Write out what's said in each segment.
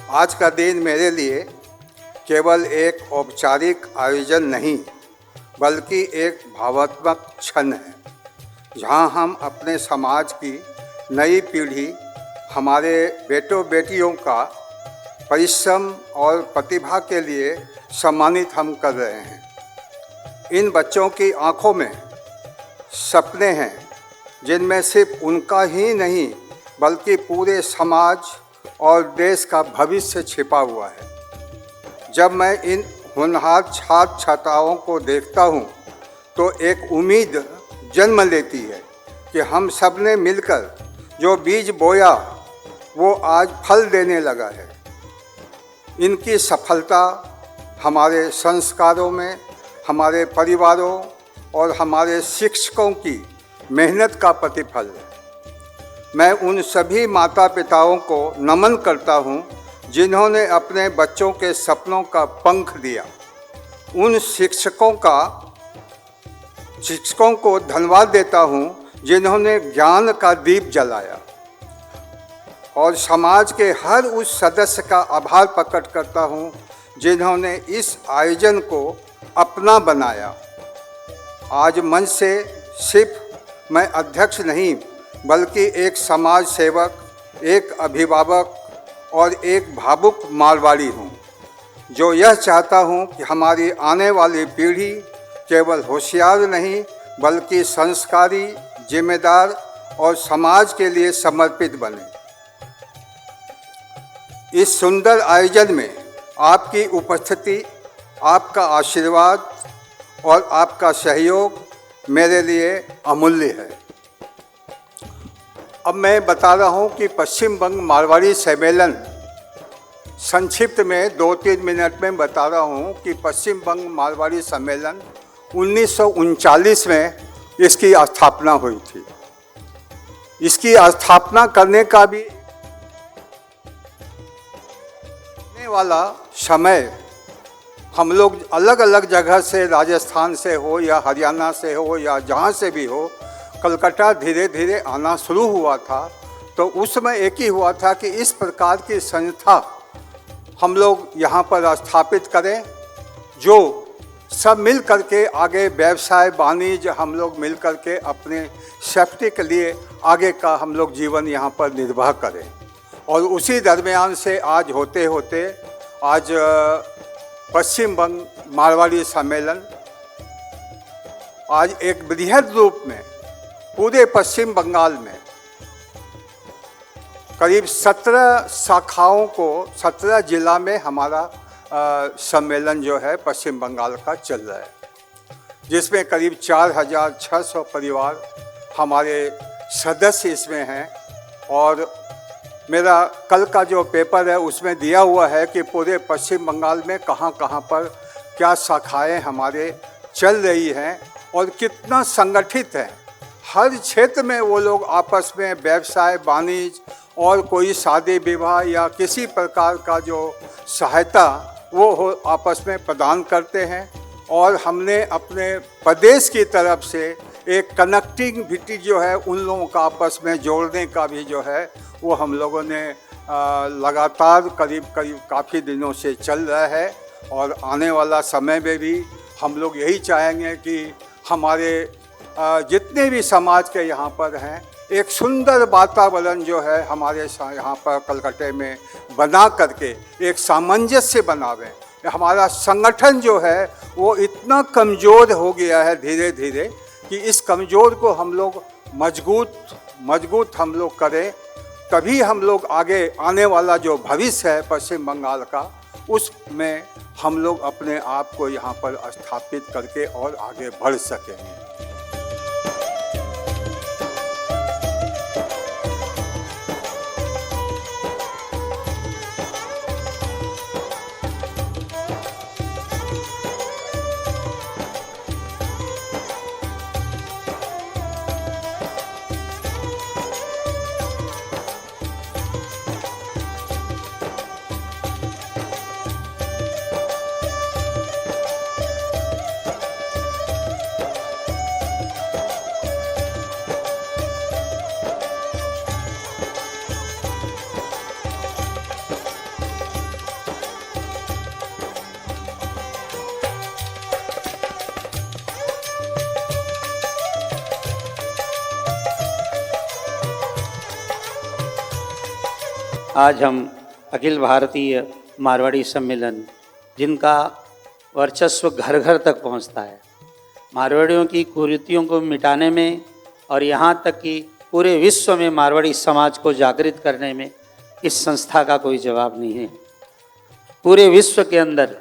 आज का दिन मेरे लिए केवल एक औपचारिक आयोजन नहीं बल्कि एक भावनात्मक क्षण है, जहां हम अपने समाज की नई पीढ़ी, हमारे बेटों बेटियों का परिश्रम और प्रतिभा के लिए सम्मानित हम कर रहे हैं। इन बच्चों की आंखों में सपने हैं जिनमें सिर्फ उनका ही नहीं बल्कि पूरे समाज और देश का भविष्य छिपा हुआ है। जब मैं इन होनहार छात्र छात्राओं को देखता हूँ तो एक उम्मीद जन्म लेती है कि हम सब ने मिलकर जो बीज बोया वो आज फल देने लगा है। इनकी सफलता हमारे संस्कारों में, हमारे परिवारों और हमारे शिक्षकों की मेहनत का प्रतिफल है। मैं उन सभी माता पिताओं को नमन करता हूँ जिन्होंने अपने बच्चों के सपनों का पंख दिया। उन शिक्षकों को धन्यवाद देता हूँ जिन्होंने ज्ञान का दीप जलाया, और समाज के हर उस सदस्य का आभार प्रकट करता हूँ जिन्होंने इस आयोजन को अपना बनाया। आज मंच से सिर्फ मैं अध्यक्ष नहीं बल्कि एक समाज सेवक, एक अभिभावक और एक भावुक मारवाड़ी हूँ, जो यह चाहता हूँ कि हमारी आने वाली पीढ़ी केवल होशियार नहीं बल्कि संस्कारी, जिम्मेदार और समाज के लिए समर्पित बने। इस सुंदर आयोजन में आपकी उपस्थिति, आपका आशीर्वाद और आपका सहयोग मेरे लिए अमूल्य है। अब मैं बता रहा हूँ कि पश्चिम बंग मारवाड़ी सम्मेलन, संक्षिप्त में 2-3 मिनट में बता रहा हूँ कि पश्चिम बंग मारवाड़ी सम्मेलन 1939 में इसकी स्थापना हुई थी। इसकी स्थापना करने का भी वाला समय हम लोग अलग अलग जगह से, राजस्थान से हो या हरियाणा से हो या जहाँ से भी हो, कलकत्ता धीरे धीरे आना शुरू हुआ था। तो उस समय एक ही हुआ था कि इस प्रकार की संस्था हम लोग यहाँ पर स्थापित करें, जो सब मिल करके आगे व्यवसाय वाणिज्य हम लोग मिल करके अपने सेफ्टी के लिए आगे का हम लोग जीवन यहाँ पर निर्वाह करें। और उसी दरमियान से आज होते होते आज पश्चिम बंग मारवाड़ी सम्मेलन आज एक बृहद रूप में पूरे पश्चिम बंगाल में करीब 17 शाखाओं को 17 जिला में हमारा सम्मेलन जो है पश्चिम बंगाल का चल रहा है, जिसमें करीब 4600 परिवार हमारे सदस्य इसमें हैं। और मेरा कल का जो पेपर है उसमें दिया हुआ है कि पूरे पश्चिम बंगाल में कहाँ कहाँ पर क्या शाखाएं हमारे चल रही हैं और कितना संगठित है। हर क्षेत्र में वो लोग आपस में व्यवसाय वाणिज्य और कोई शादी विवाह या किसी प्रकार का जो सहायता वो हो आपस में प्रदान करते हैं। और हमने अपने प्रदेश की तरफ से एक कनेक्टिविटी जो है उन लोगों का आपस में जोड़ने का भी जो है वो हम लोगों ने लगातार करीब काफ़ी दिनों से चल रहा है। और आने वाला समय में भी हम लोग यही चाहेंगे कि हमारे जितने भी समाज के यहाँ पर हैं एक सुंदर वातावरण जो है हमारे यहाँ पर कलकत्ते में बना करके एक सामंजस्य बनावें। हमारा संगठन जो है वो इतना कमज़ोर हो गया है धीरे धीरे कि इस कमज़ोर को हम लोग मजबूत हम लोग करें, तभी हम लोग आगे आने वाला जो भविष्य है पश्चिम बंगाल का उसमें हम लोग अपने आप को यहाँ पर स्थापित करके और आगे बढ़ सकेंगे। आज हम अखिल भारतीय मारवाड़ी सम्मेलन, जिनका वर्चस्व घर घर तक पहुंचता है, मारवाड़ियों की कुरीतियों को मिटाने में और यहाँ तक कि पूरे विश्व में मारवाड़ी समाज को जागृत करने में इस संस्था का कोई जवाब नहीं है। पूरे विश्व के अंदर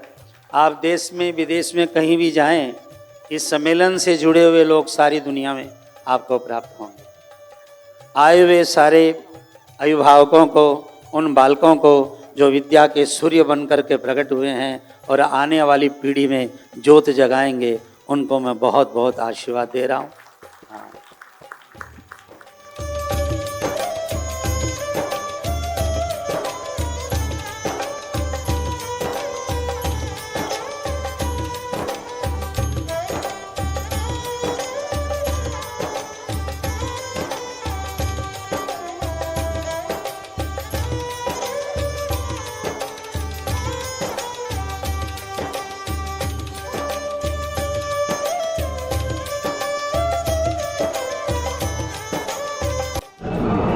आप देश में विदेश में कहीं भी जाएं, इस सम्मेलन से जुड़े हुए लोग सारी दुनिया में आपको प्राप्त होंगे। आए हुए सारे अभिभावकों को, उन बालकों को जो विद्या के सूर्य बनकर के प्रकट हुए हैं और आने वाली पीढ़ी में ज्योत जगाएंगे, उनको मैं बहुत बहुत आशीर्वाद दे रहा हूँ।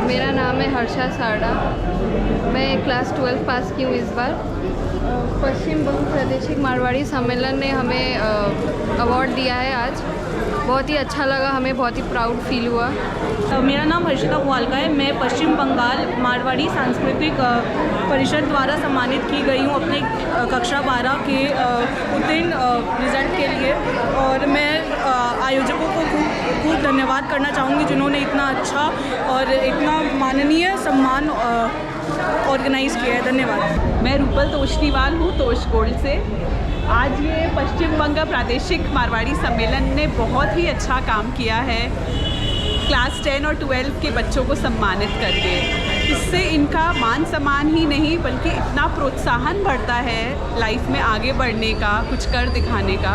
मेरा नाम है हर्षा सारडा। मैं क्लास 12 पास की हूँ इस बार। पश्चिम बंग प्रादेशिक मारवाड़ी सम्मेलन ने हमें अवार्ड दिया है आज। बहुत ही अच्छा लगा, हमें बहुत ही प्राउड फील हुआ। मेरा नाम हर्षिता वालका है। मैं पश्चिम बंगाल मारवाड़ी सांस्कृतिक परिषद द्वारा सम्मानित की गई हूँ अपने कक्षा 12 के उत्तीर्ण रिजल्ट के लिए, और मैं आयोजकों को खूब धन्यवाद करना चाहूँगी जिन्होंने इतना अच्छा और इतना माननीय सम्मान ऑर्गेनाइज़ किया है। धन्यवाद। मैं रूपल तोशनीवाल हूँ, तोश गोल्ड से। आज ये पश्चिम बंग प्रादेशिक मारवाड़ी सम्मेलन ने बहुत ही अच्छा काम किया है क्लास 10 और 12 के बच्चों को सम्मानित करके। इससे इनका मान सम्मान ही नहीं बल्कि इतना प्रोत्साहन बढ़ता है लाइफ में आगे बढ़ने का, कुछ कर दिखाने का।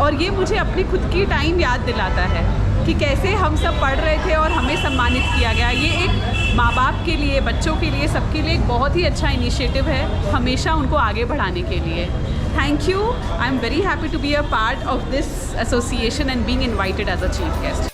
और ये मुझे अपनी खुद की टाइम याद दिलाता है कि कैसे हम सब पढ़ रहे थे और हमें सम्मानित किया गया। ये एक माँ बाप के लिए, बच्चों के लिए, सबके लिए एक बहुत ही अच्छा इनिशिएटिव है, हमेशा उनको आगे बढ़ाने के लिए। Thank you. I'm very happy to be a part of this association and being invited as a chief guest.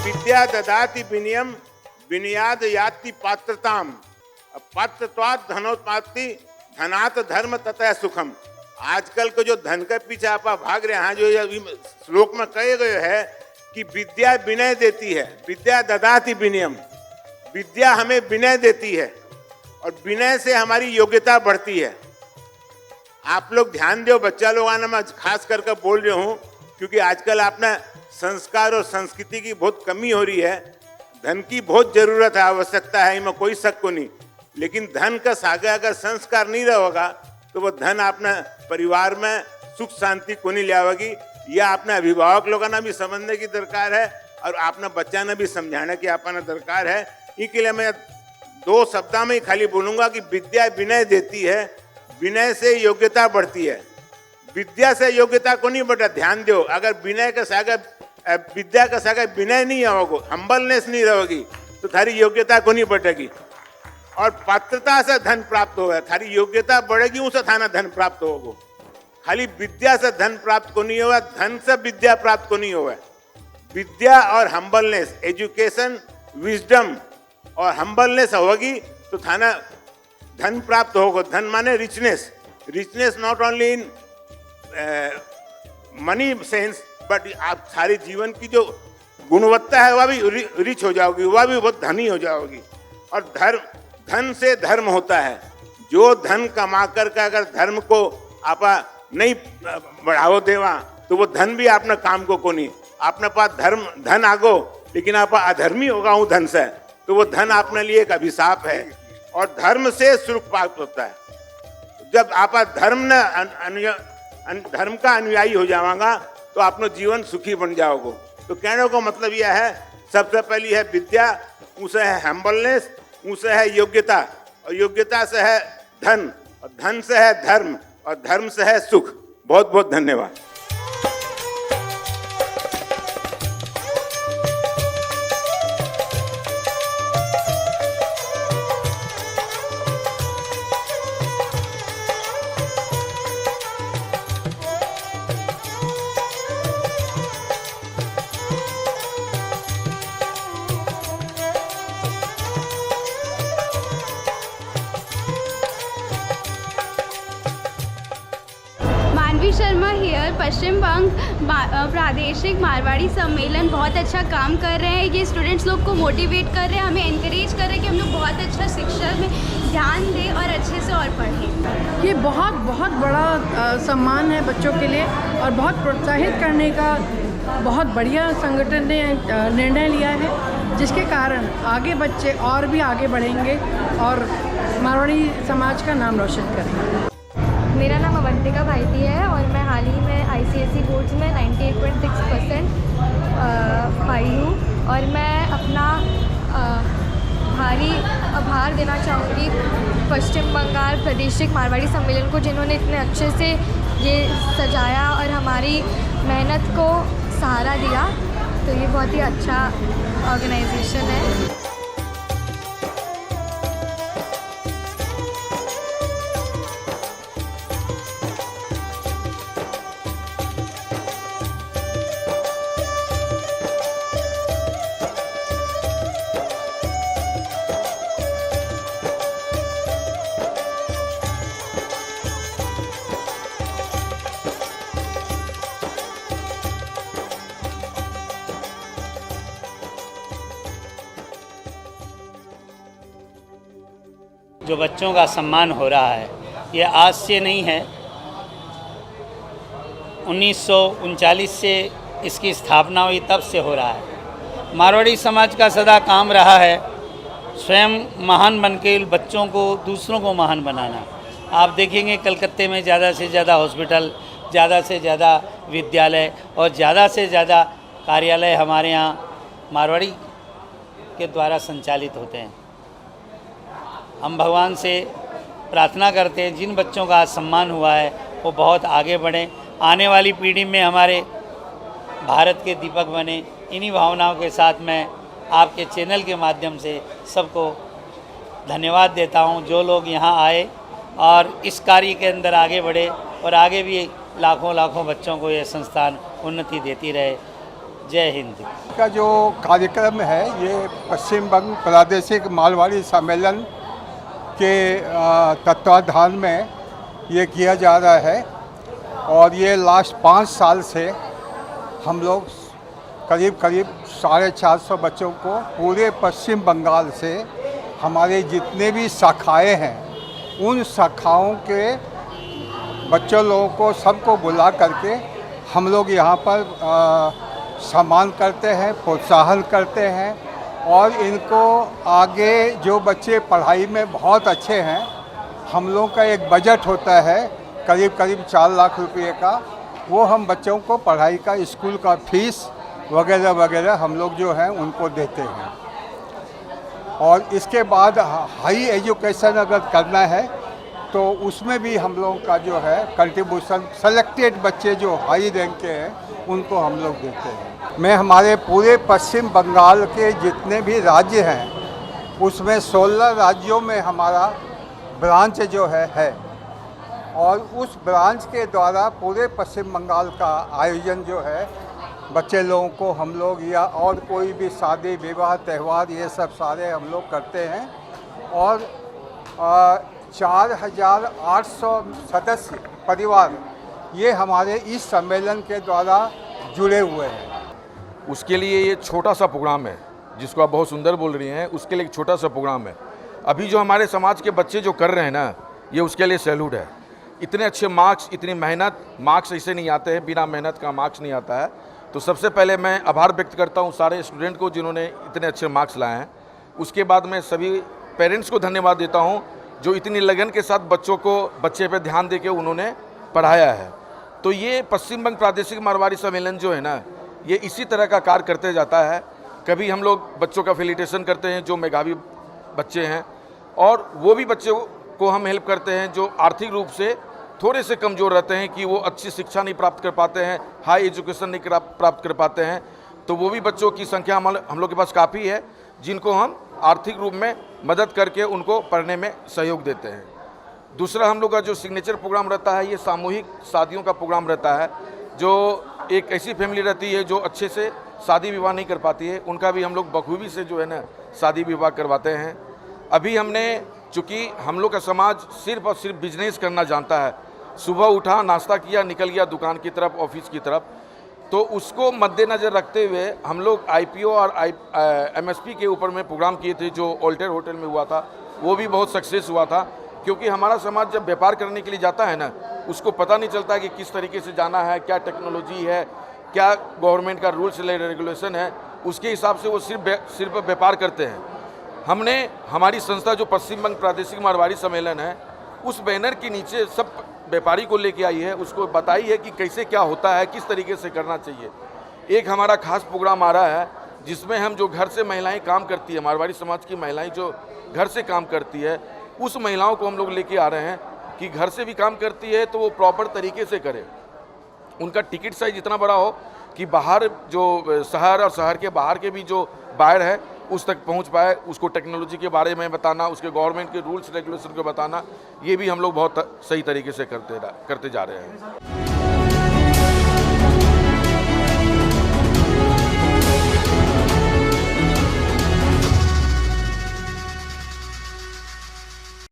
विद्या ददाति विनयम विनयाद याति पात्रताम पात्रत्वात् धनोत्पाति धनात् धर्म तथा सुखम। आजकल के जो धन के पीछे आप भाग रहे हैं, जो ये श्लोक में कहे गए है कि विद्या विनय देती है, विद्या ददाति विनयम, विद्या हमें विनय देती है और विनय से हमारी योग्यता बढ़ती है। आप लोग ध्यान दो, बच्चा लोग आना, मैं खास करके बोल रहा हूँ क्योंकि आजकल आपने संस्कार और संस्कृति की बहुत कमी हो रही है। धन की बहुत जरूरत है, आवश्यकता है, इनमें कोई शक को नहीं, लेकिन धन का सागर अगर संस्कार नहीं रहेगा तो वो धन अपने परिवार में सुख शांति को नहीं लाएगी। यह अपने अभिभावक लोगों ने भी समझने की दरकार है और अपने बच्चा ने भी समझाने की अपना दरकार है। इसके लिए मैं 2 शब्दों में ही खाली बोलूंगा कि विद्या विनय देती है, विनय से योग्यता बढ़ती है। विद्या से योग्यता को नहीं बढ़ा, ध्यान दो। अगर विनय का सागर, विद्या का सागर विनय नहीं होगा, हम्बलनेस नहीं रहेगी तो थारी योग्यता को नहीं बढ़ेगी। और पात्रता से धन प्राप्त होगा, थारी योग्यता बढ़ेगी, उसे थाना धन प्राप्त होगा। खाली विद्या से धन प्राप्त को नहीं होगा, धन से विद्या प्राप्त को नहीं होगा। विद्या और हम्बलनेस, एजुकेशन, विजडम और हम्बलनेस होगी तो थाना धन प्राप्त होगा। धन माने richness, richness not only in money sense but आप सारे जीवन की जो गुणवत्ता है वह भी रिच हो जाओगी, वह भी बहुत धनी हो जाओगी। और धन से धर्म होता है। जो धन कमा कर के अगर धर्म को आप नहीं बढ़ाओ देवा तो वो धन भी आपने काम को नहीं। आपने पास धन आगो लेकिन आप अधर्मी होगा हूँ धन से तो वो धन आपने लिए एक अभिशाप है। और धर्म से सुख प्राप्त होता है। जब आप धर्म का अनुयायी हो जाओगा तो अपना जीवन सुखी बन जाओगे। तो कहने को मतलब यह है, सबसे पहली है विद्या, उसे है हम्बलनेस, उसे है योग्यता, और योग्यता से है धन, और धन से है धर्म, और धर्म से है सुख। बहुत बहुत धन्यवाद। शर्मा हियर। पश्चिम बंग प्रादेशिक मारवाड़ी सम्मेलन बहुत अच्छा काम कर रहे हैं। ये स्टूडेंट्स लोग को मोटिवेट कर रहे हैं, हमें इनकरेज कर रहे हैं कि हम लोग बहुत अच्छा शिक्षा में ध्यान दें और अच्छे से और पढ़ें। ये बहुत बहुत बड़ा सम्मान है बच्चों के लिए और बहुत प्रोत्साहित करने का बहुत बढ़िया संगठन ने निर्णय लिया है, जिसके कारण आगे बच्चे और भी आगे बढ़ेंगे और मारवाड़ी समाज का नाम रोशन करेंगे। मेरा नाम अवंतिका भाईती है और मैं हाल ही में ICSE बोर्ड्स में 98.6% पाई हूँ और मैं अपना भारी आभार देना चाहूँगी पश्चिम बंगाल प्रादेशिक मारवाड़ी सम्मेलन को, जिन्होंने इतने अच्छे से ये सजाया और हमारी मेहनत को सहारा दिया। तो ये बहुत ही अच्छा ऑर्गेनाइजेशन है। जो बच्चों का सम्मान हो रहा है ये आज से नहीं है, 1939 से इसकी स्थापना हुई तब से हो रहा है। मारवाड़ी समाज का सदा काम रहा है स्वयं महान बन के बच्चों को, दूसरों को महान बनाना। आप देखेंगे कलकत्ते में ज़्यादा से ज़्यादा हॉस्पिटल, ज़्यादा से ज़्यादा विद्यालय और ज़्यादा से ज़्यादा कार्यालय हमारे यहाँ मारवाड़ी के द्वारा संचालित होते हैं। हम भगवान से प्रार्थना करते हैं जिन बच्चों का आज सम्मान हुआ है वो बहुत आगे बढ़ें, आने वाली पीढ़ी में हमारे भारत के दीपक बने। इन्हीं भावनाओं के साथ मैं आपके चैनल के माध्यम से सबको धन्यवाद देता हूं, जो लोग यहाँ आए और इस कार्य के अंदर आगे बढ़े और आगे भी लाखों लाखों बच्चों को यह संस्थान उन्नति देती रहे। जय हिंद। का जो कार्यक्रम है ये पश्चिम बंग प्रादेशिक मारवाड़ी सम्मेलन के तत्वाधान में ये किया जा रहा है और ये लास्ट 5 साल से हम लोग करीब 450 बच्चों को पूरे पश्चिम बंगाल से, हमारे जितने भी शाखाएं हैं उन शाखाओं के बच्चों लोगों को सबको बुला करके हम लोग यहाँ पर सम्मान करते हैं, प्रोत्साहन करते हैं और इनको आगे जो बच्चे पढ़ाई में बहुत अच्छे हैं, हम लोग का एक बजट होता है करीब 4 लाख रुपए का, वो हम बच्चों को पढ़ाई का, स्कूल का फीस वगैरह वगैरह हम लोग जो हैं उनको देते हैं। और इसके बाद हाई एजुकेशन अगर करना है तो उसमें भी हम लोगों का जो है कंट्रीब्यूशन, सेलेक्टेड बच्चे जो हाई रैंक के हैं उनको हम लोग देते हैं। मैं हमारे पूरे पश्चिम बंगाल के जितने भी राज्य हैं उसमें 16 राज्यों में हमारा ब्रांच जो है और उस ब्रांच के द्वारा पूरे पश्चिम बंगाल का आयोजन जो है बच्चे लोगों को हम लोग या और कोई भी शादी विवाह त्यौहार ये सब सारे हम लोग करते हैं और 4800 सदस्य परिवार ये हमारे इस सम्मेलन के द्वारा जुड़े हुए हैं। उसके लिए ये छोटा सा प्रोग्राम है जिसको आप बहुत सुंदर बोल रही हैं, उसके लिए एक छोटा सा प्रोग्राम है। अभी जो हमारे समाज के बच्चे जो कर रहे हैं ना, ये उसके लिए सैल्यूट है। इतने अच्छे मार्क्स, इतनी मेहनत, मार्क्स ऐसे नहीं आते हैं, बिना मेहनत का मार्क्स नहीं आता है। तो सबसे पहले मैं आभार व्यक्त करता हूँ सारे स्टूडेंट को जिन्होंने इतने अच्छे मार्क्स लाए हैं। उसके बाद मैं सभी पेरेंट्स को धन्यवाद देता हूँ जो इतनी लगन के साथ बच्चे पे ध्यान दे के उन्होंने पढ़ाया है। तो ये पश्चिम बंग प्रादेशिक मारवाड़ी सम्मेलन जो है ना, ये इसी तरह का कार्य करते जाता है। कभी हम लोग बच्चों का फैसिलिटेशन करते हैं जो मेधावी बच्चे हैं और वो भी बच्चों को हम हेल्प करते हैं जो आर्थिक रूप से थोड़े से कमज़ोर रहते हैं कि वो अच्छी शिक्षा नहीं प्राप्त कर पाते हैं, हाई एजुकेशन नहीं प्राप्त कर पाते हैं। तो वो भी बच्चों की संख्या हम लोग के पास काफ़ी है जिनको हम आर्थिक रूप में मदद करके उनको पढ़ने में सहयोग देते हैं। दूसरा हम लोग का जो सिग्नेचर प्रोग्राम रहता है, ये सामूहिक शादियों का प्रोग्राम रहता है। जो एक ऐसी फैमिली रहती है जो अच्छे से शादी विवाह नहीं कर पाती है, उनका भी हम लोग बखूबी से जो है ना शादी विवाह करवाते हैं। अभी हमने, चूँकि हम लोग का समाज सिर्फ और सिर्फ बिजनेस करना जानता है, सुबह उठा, नाश्ता किया, निकल गया दुकान की तरफ, ऑफिस की तरफ। तो उसको मद्देनज़र रखते हुए हम लोग IPO और MSP के ऊपर में प्रोग्राम किए थे, जो ऑल्टर होटल में हुआ था। वो भी बहुत सक्सेस हुआ था, क्योंकि हमारा समाज जब व्यापार करने के लिए जाता है ना, उसको पता नहीं चलता कि किस तरीके से जाना है, क्या टेक्नोलॉजी है, क्या गवर्नमेंट का रूल्स रेगुलेशन है, उसके हिसाब से वो सिर्फ व्यापार करते हैं। हमने हमारी संस्था जो पश्चिम बंग प्रादेशिक मारवाड़ी सम्मेलन है, उस बैनर के नीचे सब व्यापारी को लेके आई है, उसको बताई है कि कैसे क्या होता है, किस तरीके से करना चाहिए। एक हमारा खास प्रोग्राम आ रहा है जिसमें हम जो घर से महिलाएं काम करती है, मारवाड़ी समाज की महिलाएं जो घर से काम करती है, उस महिलाओं को हम लोग लेके आ रहे हैं कि घर से भी काम करती है तो वो प्रॉपर तरीके से करे। उनका टिकट साइज इतना बड़ा हो कि बाहर जो शहर और शहर के बाहर के भी जो बायर है उस तक पहुंच पाए। उसको टेक्नोलॉजी के बारे में बताना, उसके गवर्नमेंट के रूल्स रेगुलेशन को बताना, ये भी हम लोग बहुत सही तरीके से करते जा रहे हैं।